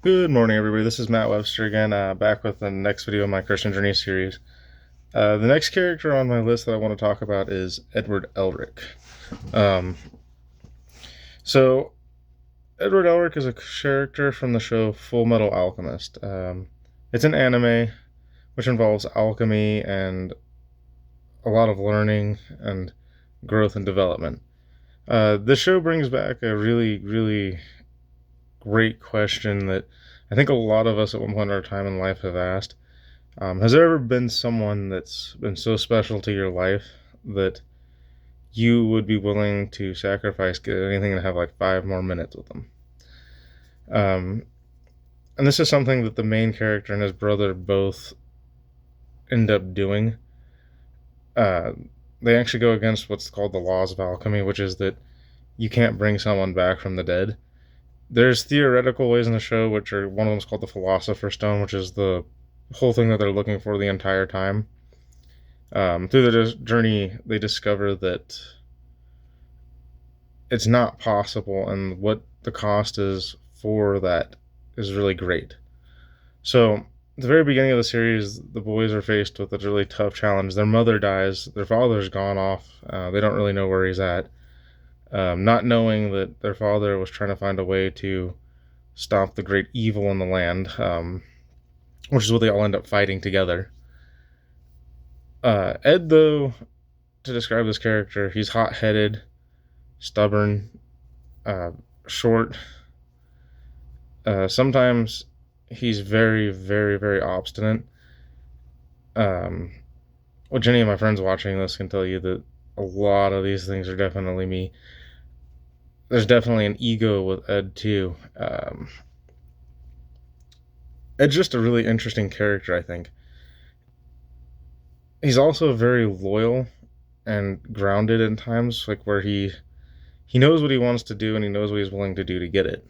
Good morning, everybody. This is Matt Webster again, back with the next video in my Christian Journey series. The next character on my list that I want to talk about is Edward Elric. Um, so, Edward Elric is a character from the show Full Metal Alchemist. It's an anime which involves alchemy and a lot of learning and growth and development. This show brings back a really, really great question that I think a lot of us at one point in our time in life have asked. Has there ever been someone that's been so special to your life that you would be willing to sacrifice anything to have like 5 more minutes with them? Um, and this is something that the main character and his brother both end up doing. Uh, they actually go against what's called the laws of alchemy, which is that you can't bring someone back from the dead. There's theoretical ways in the show, which are one of them is called the Philosopher's Stone, which is the whole thing that they're looking for the entire time. Through the journey, they discover that it's not possible, and what the cost is for that is really great. So, at the very beginning of the series, the boys are faced with a really tough challenge. Their mother dies, their father's gone off, they don't really know where he's at. Not knowing that their father was trying to find a way to stop the great evil in the land, which is what they all end up fighting together. Ed, though, to describe this character, he's hot headed, stubborn, uh, short. Sometimes he's very, very, very obstinate. Um, which any of my friends watching this can tell you that a lot of these things are definitely me. There's definitely an ego with Ed too. Ed's just a really interesting character, I think. He's also very loyal and grounded in times, like where he knows what he wants to do and he knows what he's willing to do to get it.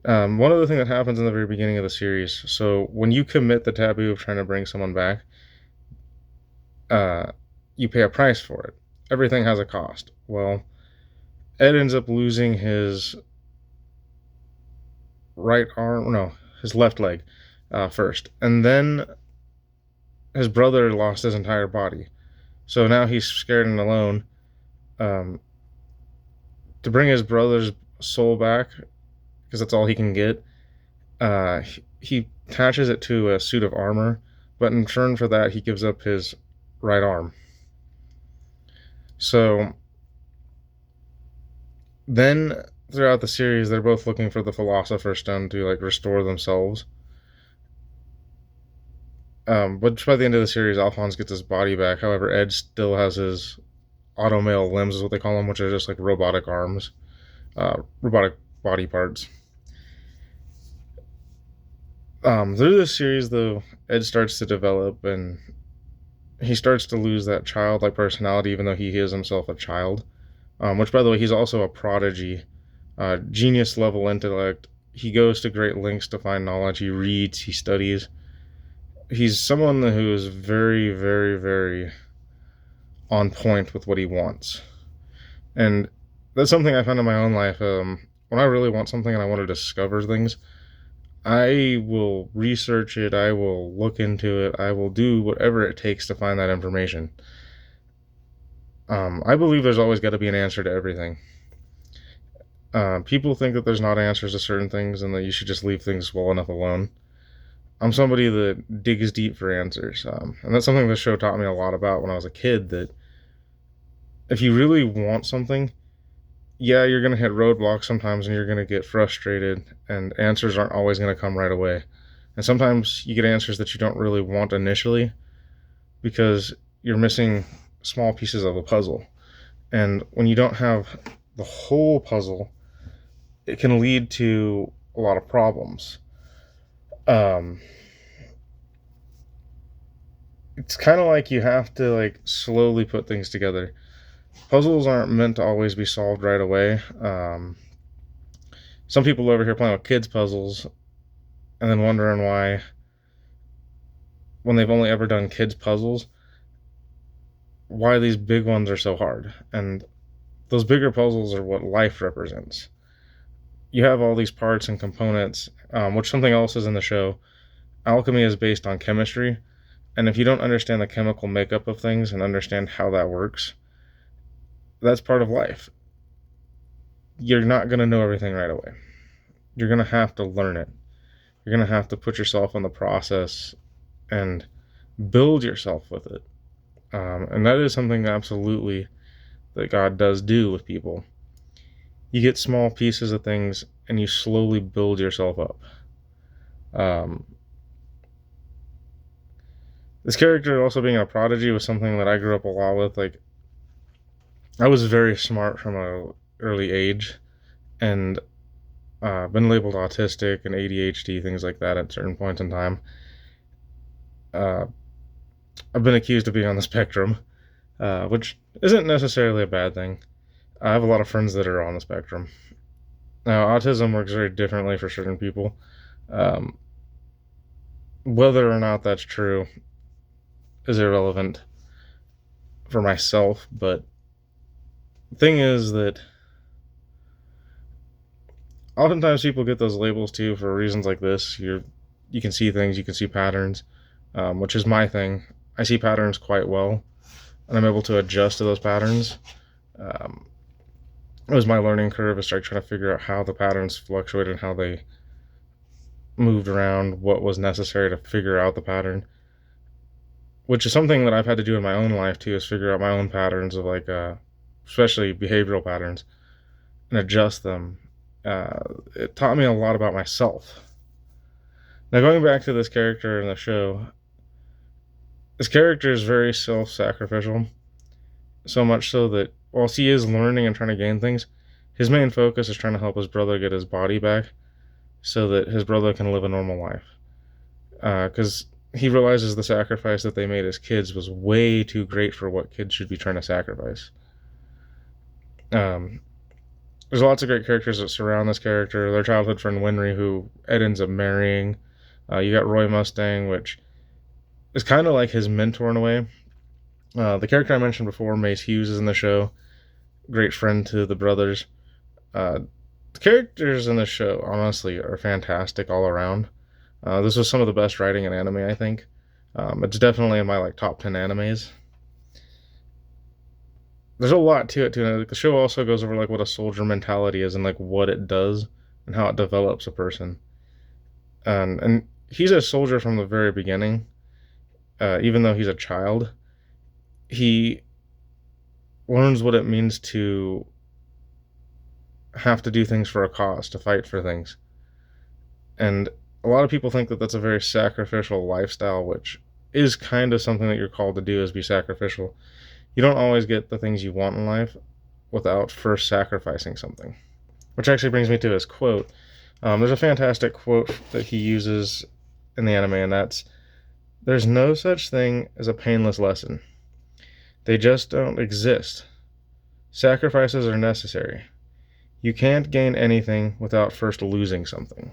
One other thing that happens in the very beginning of the series, so when you commit the taboo of trying to bring someone back, you pay a price for it. Everything has a cost. Well, Ed ends up losing his right arm, no, his left leg first, and then his brother lost his entire body. So now he's scared and alone. Um, to bring his brother's soul back, because that's all he can get, he attaches it to a suit of armor, but in return for that, he gives up his right arm. So then throughout the series, they're both looking for the Philosopher's Stone to like restore themselves. But by the end of the series, Alphonse gets his body back. However, Ed still has his automail limbs, is what they call them, which are just like robotic arms, robotic body parts. Through this series, though, Ed starts to develop and he starts to lose that childlike personality, even though he is himself a child. Which, by the way, he's also a prodigy, genius level intellect. He goes to great lengths to find knowledge. He reads, he studies. He's someone who is very, very, very on point with what he wants. And that's something I found in my own life. When I really want something and I want to discover things, I will research it, I will look into it, I will do whatever it takes to find that information. I believe there's always got to be an answer to everything. People think that there's not answers to certain things and that you should just leave things well enough alone. I'm somebody that digs deep for answers. And that's something this show taught me a lot about when I was a kid, that if you really want something, yeah, you're going to hit roadblocks sometimes and you're going to get frustrated, and answers aren't always going to come right away. And sometimes you get answers that you don't really want initially because you're missing small pieces of a puzzle. And when you don't have the whole puzzle, it can lead to a lot of problems. It's kind of like you have to like slowly put things together. Puzzles aren't meant to always be solved right away. Some people over here playing with kids' puzzles and then wondering why, when they've only ever done kids' puzzles, why these big ones are so hard. And those bigger puzzles are what life represents. you have all these parts and components, which something else is in the show. Alchemy is based on chemistry, and if you don't understand the chemical makeup of things and understand how that works, that's part of life. You're not going to know everything right away. You're going to have to learn it. You're going to have to put yourself in the process and build yourself with it. And that is something absolutely that God does do with people. You get small pieces of things and you slowly build yourself up. This character also being a prodigy was something that I grew up a lot with. Like, I was very smart from an early age, and been labeled autistic and ADHD, things like that at certain points in time. I've been accused of being on the spectrum, which isn't necessarily a bad thing. I have a lot of friends that are on the spectrum. Now, autism works very differently for certain people. Whether or not that's true is irrelevant for myself, but the thing is that oftentimes people get those labels too for reasons like this. You can see things, you can see patterns, which is my thing. I see patterns quite well, and I'm able to adjust to those patterns. It was my learning curve, is trying to figure out how the patterns fluctuated and how they moved around, what was necessary to figure out the pattern, which is something that I've had to do in my own life too, is figure out my own patterns of especially behavioral patterns, and adjust them. It taught me a lot about myself. Now, going back to this character in the show, this character is very self-sacrificial, so much so that whilst he is learning and trying to gain things, his main focus is trying to help his brother get his body back so that his brother can live a normal life. Because he realizes the sacrifice that they made as kids was way too great for what kids should be trying to sacrifice. There's lots of great characters that surround this character. Their childhood friend Winry, who Ed ends up marrying. You got Roy Mustang, which is kind of like his mentor in a way. The character I mentioned before, Mace Hughes, is in the show. Great friend to the brothers. The characters in the show, honestly, are fantastic all around. This was some of the best writing in anime, I think. It's definitely in my top 10 animes. There's a lot to it too. The show also goes over what a soldier mentality is and what it does and how it develops a person. And he's a soldier from the very beginning. Even though he's a child, he learns what it means to have to do things for a cause, to fight for things. And a lot of people think that that's a very sacrificial lifestyle, which is kind of something that you're called to do, is be sacrificial. You don't always get the things you want in life without first sacrificing something. Which actually brings me to his quote. There's a fantastic quote that he uses in the anime, and that's, "There's no such thing as a painless lesson. They just don't exist. Sacrifices are necessary. You can't gain anything without first losing something."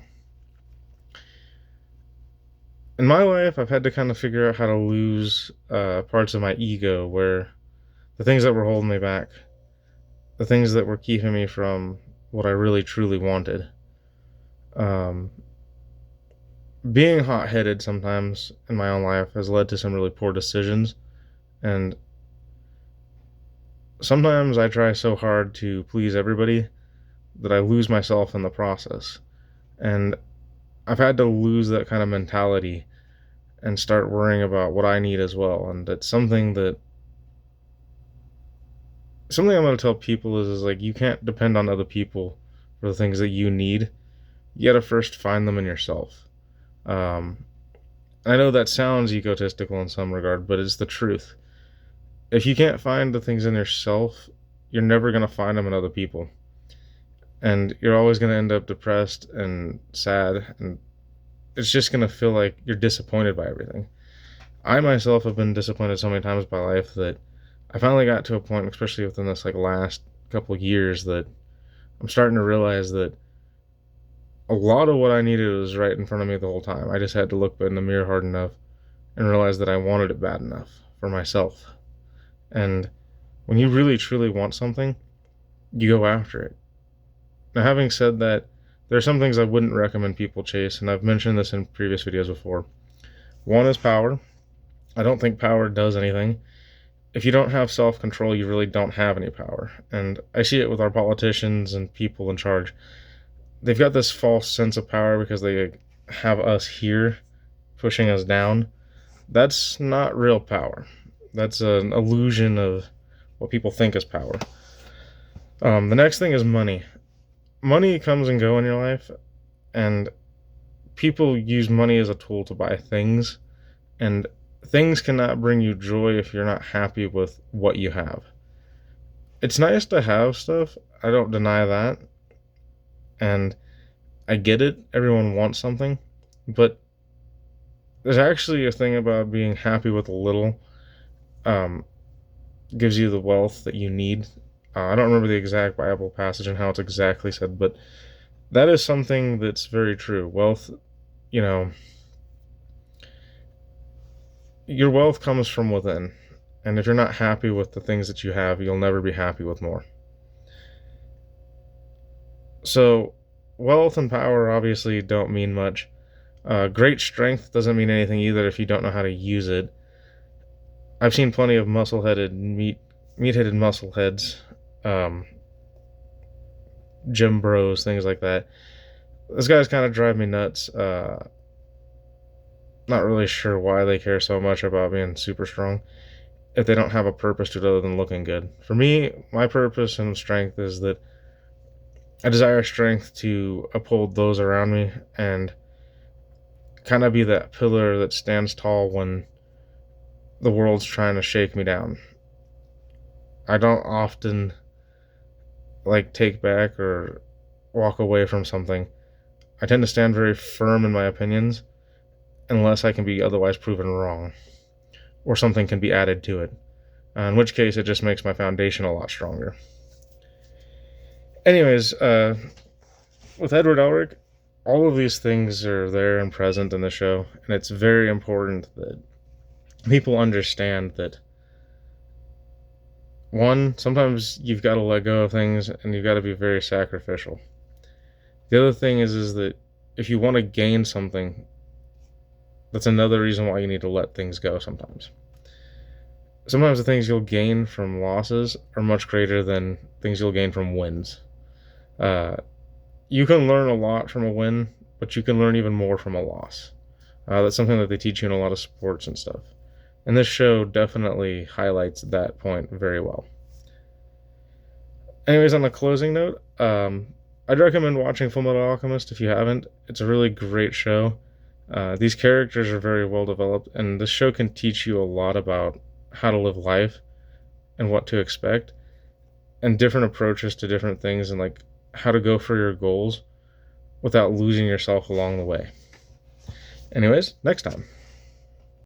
In my life, I've had to kind of figure out how to lose parts of my ego, where the things that were holding me back, the things that were keeping me from what I really truly wanted. Being hot-headed sometimes in my own life has led to some really poor decisions, and sometimes I try so hard to please everybody that I lose myself in the process. And I've had to lose that kind of mentality and start worrying about what I need as well. And it's something I'm going to tell people is you can't depend on other people for the things that you need. You got to first find them in yourself. I know that sounds egotistical in some regard, but it's the truth. If you can't find the things in yourself, you're never going to find them in other people. And you're always going to end up depressed and sad, and it's just going to feel like you're disappointed by everything. I myself have been disappointed so many times by life that I finally got to a point, especially within this last couple of years, that I'm starting to realize that a lot of what I needed was right in front of me the whole time. I just had to look in the mirror hard enough and realize that I wanted it bad enough for myself. And when you really truly want something, you go after it. Now, having said that, There are some things I wouldn't recommend people chase, and I've mentioned this in previous videos before. One is power. I don't think power does anything. If you don't have self-control, you really don't have any power. And I see it with our politicians and people in charge. They've got this false sense of power because they have us here pushing us down. That's not real power. That's an illusion of what people think is power. The next thing is money. Money comes and go in your life, and people use money as a tool to buy things, and things cannot bring you joy if you're not happy with what you have. It's nice to have stuff, I don't deny that, and I get it, everyone wants something, but there's actually a thing about being happy with a little, gives you the wealth that you need. I don't remember the exact Bible passage and how it's exactly said, but that is something that's very true. Wealth, your wealth comes from within. And if you're not happy with the things that you have, you'll never be happy with more. So, wealth and power obviously don't mean much. Great strength doesn't mean anything either if you don't know how to use it. I've seen plenty of muscle-headed, meat-headed muscle-heads, gym bros, things like that. Those guys kind of drive me nuts. Not really sure why they care so much about being super strong if they don't have a purpose to it other than looking good. For me, my purpose and strength is that I desire strength to uphold those around me and kind of be that pillar that stands tall when the world's trying to shake me down. I don't often take back or walk away from something. I tend to stand very firm in my opinions unless I can be otherwise proven wrong or something can be added to it, in which case it just makes my foundation a lot stronger. Anyways, with Edward Elric, all of these things are there and present in the show, and it's very important that people understand that, one, sometimes you've got to let go of things and you've got to be very sacrificial. The other thing is that if you want to gain something, that's another reason why you need to let things go sometimes. Sometimes the things you'll gain from losses are much greater than things you'll gain from wins. You can learn a lot from a win, but you can learn even more from a loss. That's something that they teach you in a lot of sports and stuff. And this show definitely highlights that point very well. Anyways, on a closing note, I'd recommend watching Fullmetal Alchemist if you haven't. It's a really great show. These characters are very well developed, and this show can teach you a lot about how to live life and what to expect, and different approaches to different things, and how to go for your goals without losing yourself along the way. Anyways, next time.